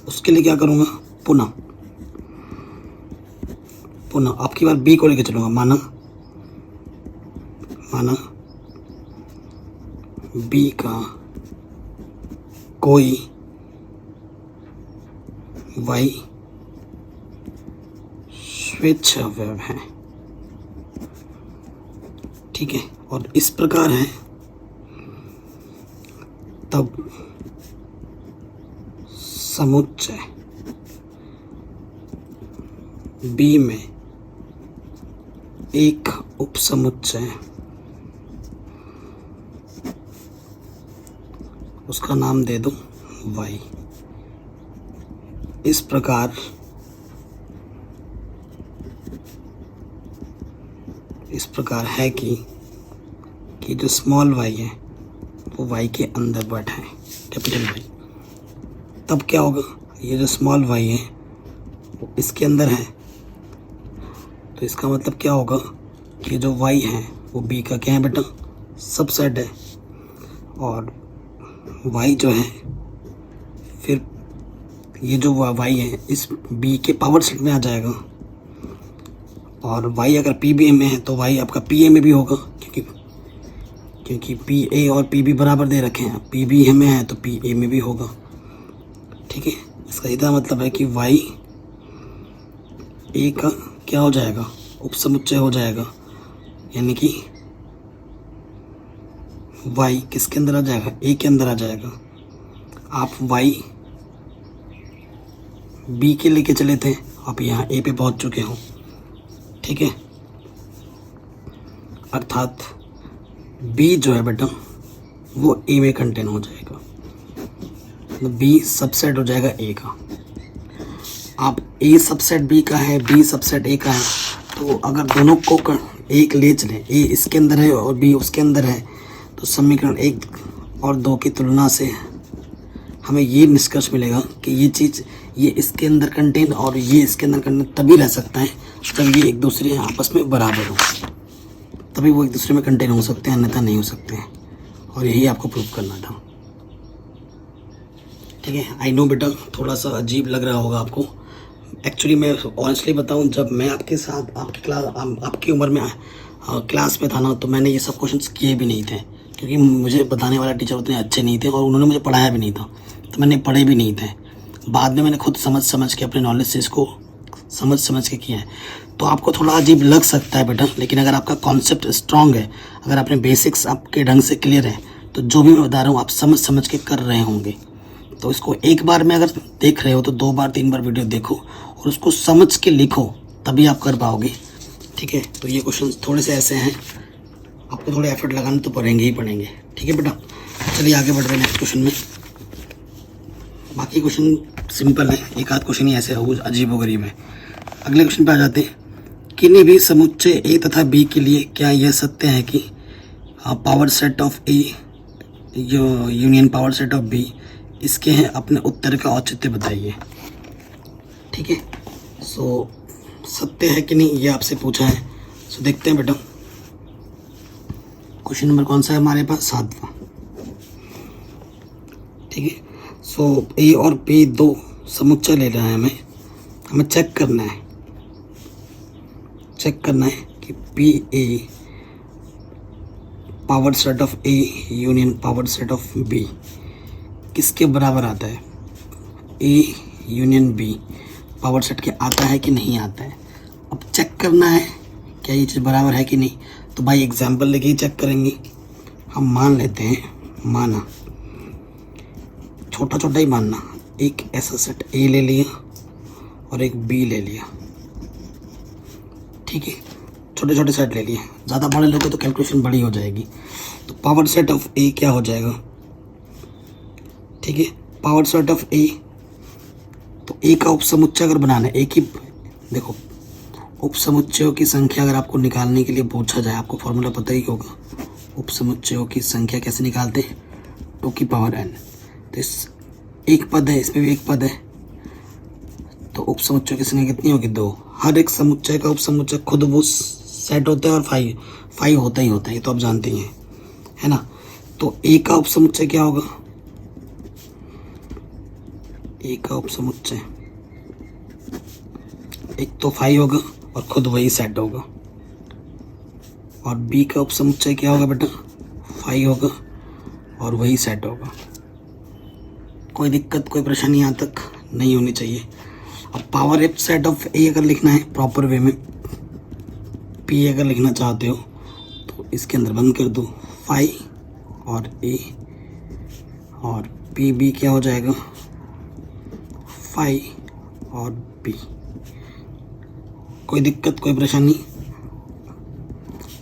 उसके लिए क्या करूँगा, पुनः आपकी बार b को लेके चलूँगा। माना b का कोई y स्विच अवयव है। ठीक है, और इस प्रकार है, तब समुच्चय B में एक उपसमुच्चय, उसका नाम दे दो y, इस प्रकार है कि जो स्मॉल y है वो y के अंदर बैठा है, कैपिटल Y। तब क्या होगा, ये जो स्मॉल y है वो इसके अंदर है, तो इसका मतलब क्या होगा कि जो y है वो b का क्या है बेटा, सबसेट है। और y जो है, फिर ये जो y है इस b के पावर सेट में आ जाएगा। और y अगर pb में है तो y आपका pa में भी होगा, क्योंकि pa और pb बराबर दे रखे हैं। pb में है तो pa में भी होगा। ठीक है, इसका सीधा मतलब है कि y a का क्या हो जाएगा, उपसमुच्चय हो जाएगा। यानी कि y किसके अंदर आ जाएगा, a के अंदर आ जाएगा। आप y b के लेके चले थे, आप यहाँ a पे पहुँच चुके हो। ठीक है, अर्थात b जो है बेटा वो a में कंटेन हो जाएगा, मतलब b सबसेट हो जाएगा a का। आप a सबसेट b का है, b सबसेट a का है, तो अगर दोनों को एक ले चलें, a इसके अंदर है और b उसके अंदर है, तो समीकरण 1 और 2 की तुलना से हमें ये निष्कर्ष मिलेगा कि ये चीज़ ये इसके अंदर कंटेन और ये इसके अंदर कंटेन तभी रह सकता है जब ये एक दूसरे आपस में बराबर हो, तभी वो एक दूसरे में कंटेन हो सकते हैं, अन्यथा नहीं हो सकते हैं। और यही आपको प्रूव करना था। ठीक है, आई नो बेटा थोड़ा सा अजीब लग रहा होगा आपको। एक्चुअली मैं ऑनेस्टली बताऊं, जब मैं आपके साथ आपकी उम्र में क्लास में था ना, तो मैंने ये सब क्वेश्चंस किए भी नहीं थे, क्योंकि मुझे बताने वाला टीचर उतने अच्छे नहीं थे और उन्होंने मुझे पढ़ाया भी नहीं था, तो मैंने पढ़े भी नहीं थे। बाद में मैंने खुद समझ के अपने नॉलेज से इसको समझ के किया है। तो आपको थोड़ा अजीब लग सकता है बेटा, लेकिन अगर आपका कॉन्सेप्ट स्ट्रांग है, अगर आपने बेसिक्स आपके ढंग से क्लियर है, तो जो भी मैं बता रहा हूँ आप समझ के कर रहे होंगे। तो इसको एक बार में अगर देख रहे हो तो 2 बार 3 बार वीडियो देखो और उसको समझ के लिखो, तभी आप कर पाओगे। ठीक है, तो ये क्वेश्चन थोड़े से ऐसे हैं, आपको थोड़े एफर्ट लगाने तो पड़ेंगे ही पड़ेंगे। ठीक है बेटा, चलिए आगे बढ़ रहे हैं नेक्स्ट क्वेश्चन में। बाकी क्वेश्चन सिंपल है, एक आध क्वेश्चन ही ऐसे अजीब व गरीब है। अगले क्वेश्चन पे आ जाते हैं। किन्हीं भी समुच्चय ए तथा बी के लिए क्या यह सत्य है कि power set of A union power set of B इसके हैं, अपने उत्तर का औचित्य बताइए। ठीक है, सो सत्य है कि नहीं ये आपसे पूछा है। सो देखते हैं बेटा, क्वेश्चन नंबर कौन सा है हमारे पास, 7वां। ठीक है, सो ए और बी 2 समुच्चय ले रहा है, हमें चेक करना है कि P A power set of A union power set of B किसके बराबर आता है। A union B power set के आता है कि नहीं आता है। अब चेक करना है क्या ये चीज़ बराबर है कि नहीं। तो भाई एग्जाम्पल लेके ही चेक करेंगे। हम मान लेते हैं, माना छोटा ही मानना, एक ऐसा सेट ए ले लिया और एक बी ले लिया। ठीक है, छोटे सेट ले लिए, ज़्यादा बड़े लोगे तो कैलकुलेशन बड़ी हो जाएगी। तो पावर सेट ऑफ ए क्या हो जाएगा। ठीक है, पावर सेट ऑफ ए, तो ए का उपसमुच्चय अगर बनाना है, एक ही देखो उपसमुच्चयों की संख्या अगर आपको निकालने के लिए पूछा जाए, आपको फॉर्मूला पता ही होगा। उपसमुच्चयों की संख्या कैसे निकालते हैं, 2 की पावर n। तो इस एक पद है, इसमें भी एक पद है, तो उपसमुच्चयों की संख्या कितनी होगी, 2। हर एक समुच्चय का उपसमुच्चय खुद वो सेट होता है और फाइव होता ही होता है, ये तो आप जानते ही हैं, है ना। तो ए का उपसमुच्चय क्या होगा, ए का उपसमुच्चय एक तो 5 होगा और खुद वही सेट होगा, और बी का उपसमुच्चय क्या होगा बेटा, 5 होगा और वही सेट होगा। कोई दिक्कत कोई परेशानी यहाँ तक नहीं होनी चाहिए। अब पावर एफ सेट ऑफ ए अगर लिखना है प्रॉपर वे में, पी अगर लिखना चाहते हो तो इसके अंदर बंद कर दो 5 और ए, और पी बी क्या हो जाएगा 5 और बी। कोई दिक्कत कोई परेशानी।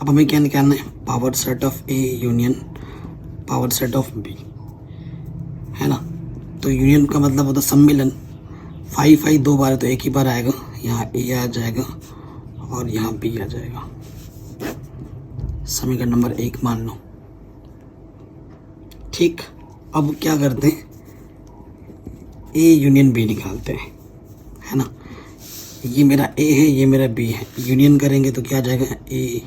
अब हमें क्या निकालना है, power set of A union power set of B, है ना। तो यूनियन का मतलब होता है सम्मिलन, फाइव फाइव दो बार है तो एक ही बार आएगा, यहाँ ए आ जाएगा और यहाँ बी आ जाएगा। समीकरण नंबर 1 मान लो। ठीक, अब क्या करते हैं, ए यूनियन बी निकालते हैं, है ना। ये मेरा ए है, ये मेरा बी है, यूनियन करेंगे तो क्या आ जाएगा ए।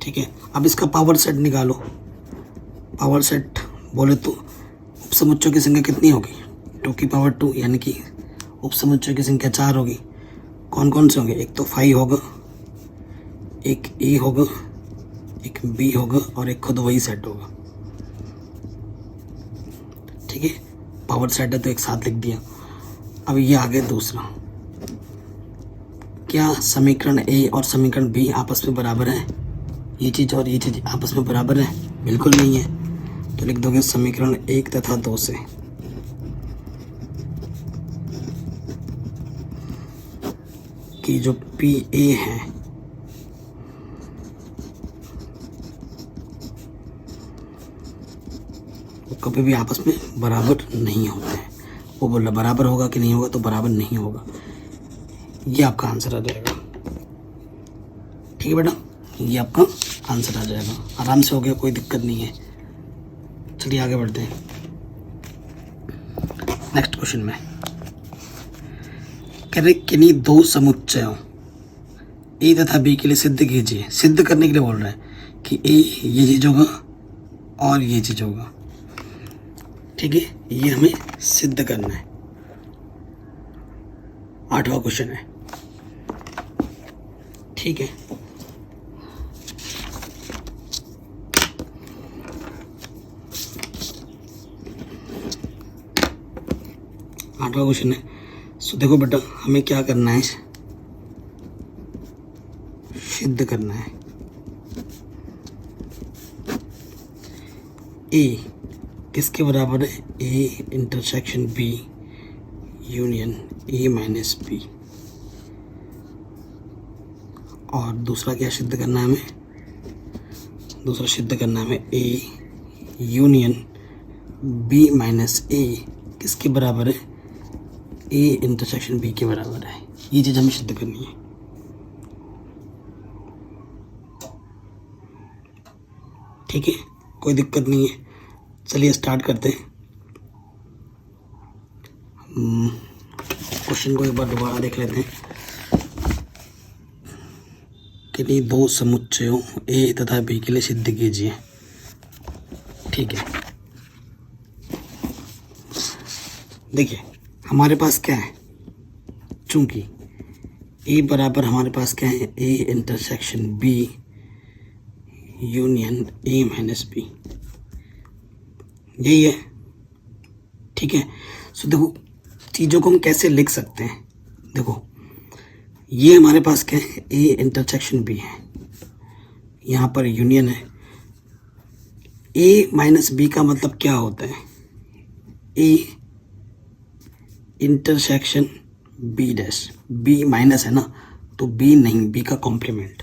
ठीक है, अब इसका पावर सेट निकालो। पावर सेट बोले तो उपसमुच्चयों की संख्या कितनी होगी, 2 की पावर 2, यानी कि उपसमुच्चयों की संख्या 4 होगी। कौन कौन से होंगे, एक तो 5 होगा, एक ए होगा, एक बी होगा और एक खुद वही सेट होगा। ठीक है, पावर सेट है तो एक साथ लिख दिया। अब ये आ गया दूसरा, क्या समीकरण ए और समीकरण बी आपस में बराबर है, ये चीज़ और ये चीज़ आपस में बराबर है, बिल्कुल नहीं है। तो लिख दोगे समीकरण 1 तथा 2 से कि जो पी ए है वो कभी भी आपस में बराबर नहीं होते हैं। वो बोल रहा बराबर होगा कि नहीं होगा, तो बराबर नहीं होगा। ये आपका आंसर आ जाएगा। ठीक है बेटा, ये आपका आंसर आ जाएगा। आराम से हो गया, कोई दिक्कत नहीं है। चलिए आगे बढ़ते हैं नेक्स्ट क्वेश्चन में। कह रहे किन्हीं दो समुच्चयों ए तथा बी के लिए सिद्ध कीजिए। सिद्ध करने के लिए बोल रहा है कि ए ये चीज होगा और ये चीज होगा। ठीक है, ये हमें सिद्ध करना है। 8वां क्वेश्चन है। ठीक है, आठवां क्वेश्चन है। सो देखो बेटा, हमें क्या करना है, सिद्ध करना है। ए किसके बराबर है, A intersection B union A minus B. और दूसरा क्या सिद्ध करना है हमें, दूसरा सिद्ध करना है हमें ए यूनियन बी माइनस ए किसके बराबर है, ए इंटरसेक्शन बी के बराबर है। ये चीज़ हमें सिद्ध करनी है। ठीक है, कोई दिक्कत नहीं है। चलिए स्टार्ट करते हैं। क्वेश्चन को एक बार दोबारा देख लेते हैं। किन्हीं दो समुच्चयों ए तथा बी के लिए सिद्ध कीजिए। ठीक है, देखिए हमारे पास क्या है, चूंकि ए बराबर हमारे पास क्या है, A intersection B union A minus B, यही है। ठीक है, सो देखो चीज़ों को हम कैसे लिख सकते हैं। देखो ये हमारे पास क्या है, ए इंटरसेक्शन बी है, यहाँ पर यूनियन है। ए माइनस बी का मतलब क्या होता है, A intersection B dash, B minus है ना, तो बी नहीं, बी का कॉम्प्लीमेंट।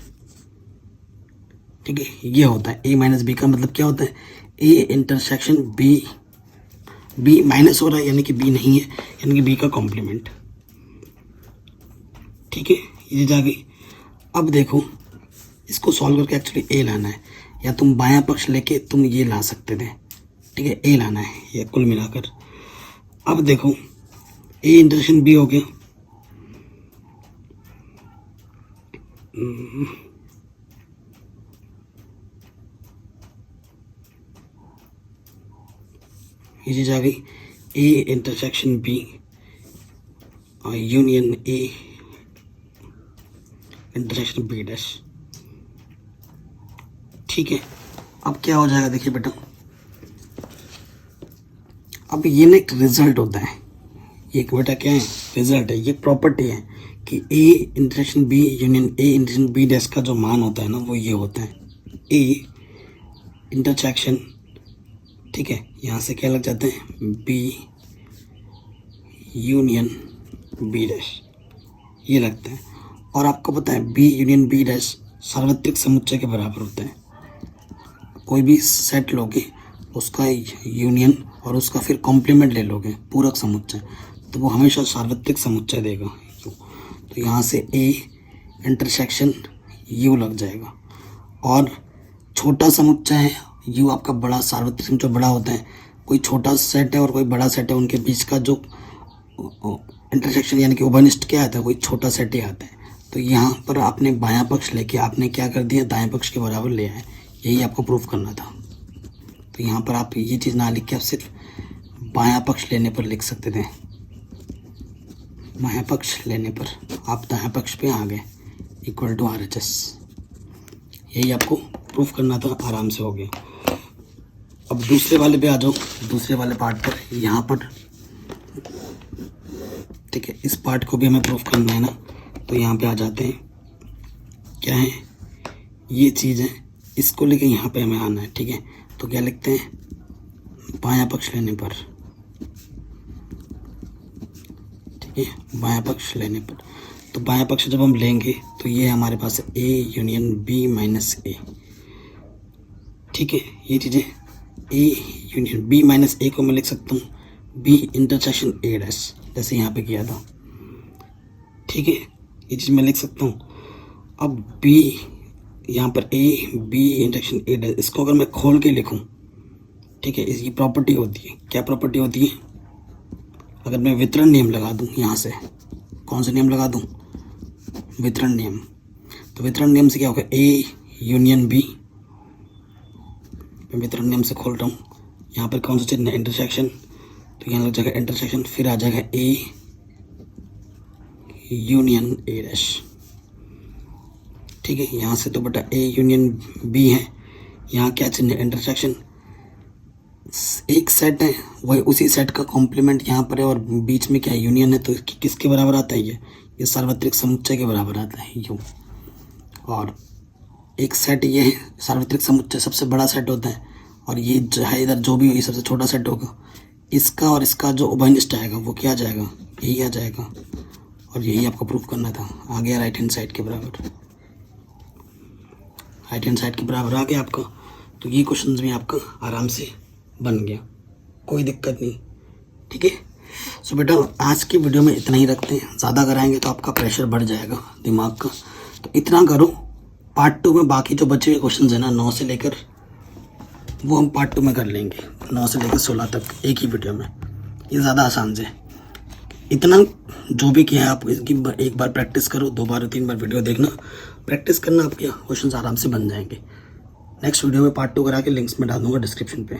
ठीक है, ये होता है ए माइनस बी का मतलब क्या होता है, A intersection B, B minus हो रहा है यानी कि बी नहीं है, यानी कि बी का कॉम्प्लीमेंट। ठीक है, ये जा गई। अब देखो इसको सॉल्व करके एक्चुअली ए लाना है, या तुम बायां पक्ष लेके तुम ये ला सकते थे। ठीक है, ए लाना है ये कुल मिलाकर। अब देखो ए इंटरसेक्शन बी हो गया, ये चीज आ गई, ए इंटरसेक्शन बी और union A intersection B dash. ठीक है, अब क्या हो जाएगा, देखिए बेटा, अब ये ना एक रिजल्ट होता है, ये बेटा क्या है, रिजल्ट है, ये प्रॉपर्टी है कि A intersection B union A intersection B dash का जो मान होता है ना, वो ये होता है ए इंटरसेक्शन। ठीक है, यहाँ से क्या लग जाते हैं, बी यूनियन बी डैश, ये लगता है। और आपको पता है बी यूनियन बी डैश सार्वत्रिक समुच्चय के बराबर होता है। कोई भी सेट लोगे उसका यूनियन और उसका फिर कॉम्प्लीमेंट ले लोगे पूरक समुच्चय, तो वो हमेशा सार्वत्रिक समुच्चय देगा U। तो यहाँ से A इंटरसेक्शन U लग जाएगा। और छोटा समुच्चय है U आपका बड़ा सार्वत्रिक समुच्चय बड़ा होता है, कोई छोटा सेट है और कोई बड़ा सेट है, उनके बीच का जो इंटरसेक्शन यानी कि उभयनिष्ठ क्या आता है, कोई छोटा सेट ही आता है। तो यहाँ पर आपने बायां पक्ष लेके आपने क्या कर दिया, दाएं पक्ष के बराबर ले आए, यही आपको प्रूफ करना था। तो यहाँ पर आप ये चीज़ ना लिख के आप सिर्फ बायां पक्ष लेने पर लिख सकते थे। बायां पक्ष लेने पर आप दाएं पक्ष पे आ गए इक्वल टू RHS, यही आपको प्रूफ करना था, आराम से हो गया। अब दूसरे वाले पे आ जाओ, दूसरे वाले पार्ट पर। यहाँ पर ठीक है, इस पार्ट को भी हमें प्रूफ करना है ना, तो यहाँ पे आ जाते हैं। क्या है ये चीज़ है, इसको लेके यहाँ पे हमें आना है। ठीक है, तो क्या लिखते हैं, बायां पक्ष लेने पर। ठीक है, बायां पक्ष लेने पर, तो बायां पक्ष जब हम लेंगे तो ये हमारे पास A union B minus A। ठीक है, ये चीज़ें A union B minus A को मैं लिख सकता हूँ B इंटरसेक्शन A डैश, जैसे यहाँ पे किया था। ठीक है, ये चीज़ मैं लिख सकता हूँ। अब B यहाँ पर A B intersection A dash, इसको अगर मैं खोल के लिखूँ, ठीक है, इसकी प्रॉपर्टी होती है, क्या प्रॉपर्टी होती है, अगर मैं वितरण नियम लगा दूँ यहाँ से, कौन सा नियम लगा दूँ, वितरण नियम। तो वितरण नियम से क्या होगा, A यूनियन B, मैं वितरण नियम से खोल रहा हूँ, यहाँ पर कौन सा चिन्ह है, इंटरसेक्शन, तो यहाँ लग जाएगा इंटरसेक्शन, फिर आ जाएगा A यूनियन A डैश। ठीक है, यहाँ से तो बेटा A यूनियन B है, यहाँ क्या चिन्ह है, इंटरसेक्शन। एक सेट है, वही उसी सेट का कॉम्प्लीमेंट यहाँ पर है, और बीच में क्या यूनियन है, तो किसके बराबर आता है, ये सार्वत्रिक समुच्चय के बराबर आता है U। और एक सेट ये है, सार्वत्रिक समुच्चय सबसे बड़ा सेट होता है, और ये जो है इधर जो भी हो ये सबसे छोटा सेट होगा। इसका और इसका जो उभयनिष्ठ आएगा वो क्या आ जाएगा, यही आ जाएगा, और यही आपको प्रूफ करना था। आ गया राइट हैंड साइड के बराबर, राइट हैंड साइड के बराबर आ गया आपका। तो ये क्वेश्चन भी आपका आराम से बन गया, कोई दिक्कत नहीं। ठीक है, सो बेटा आज की वीडियो में इतना ही रखते हैं, ज़्यादा कराएंगे तो आपका प्रेशर बढ़ जाएगा दिमाग का, तो इतना करो। पार्ट 2 में बाकी जो बचे हुए क्वेश्चन है ना 9 से लेकर, वो हम पार्ट 2 में कर लेंगे, 9 से लेकर 16 तक एक ही वीडियो में, ये ज़्यादा आसान से। इतना जो भी किया है आप इसकी एक बार प्रैक्टिस करो, 2 बार 3 बार वीडियो देखना, प्रैक्टिस करना, आपके क्वेश्चन आराम से बन जाएंगे। नेक्स्ट वीडियो में पार्ट 2 करा के लिंक्स में डाल दूँगा डिस्क्रिप्शन पे।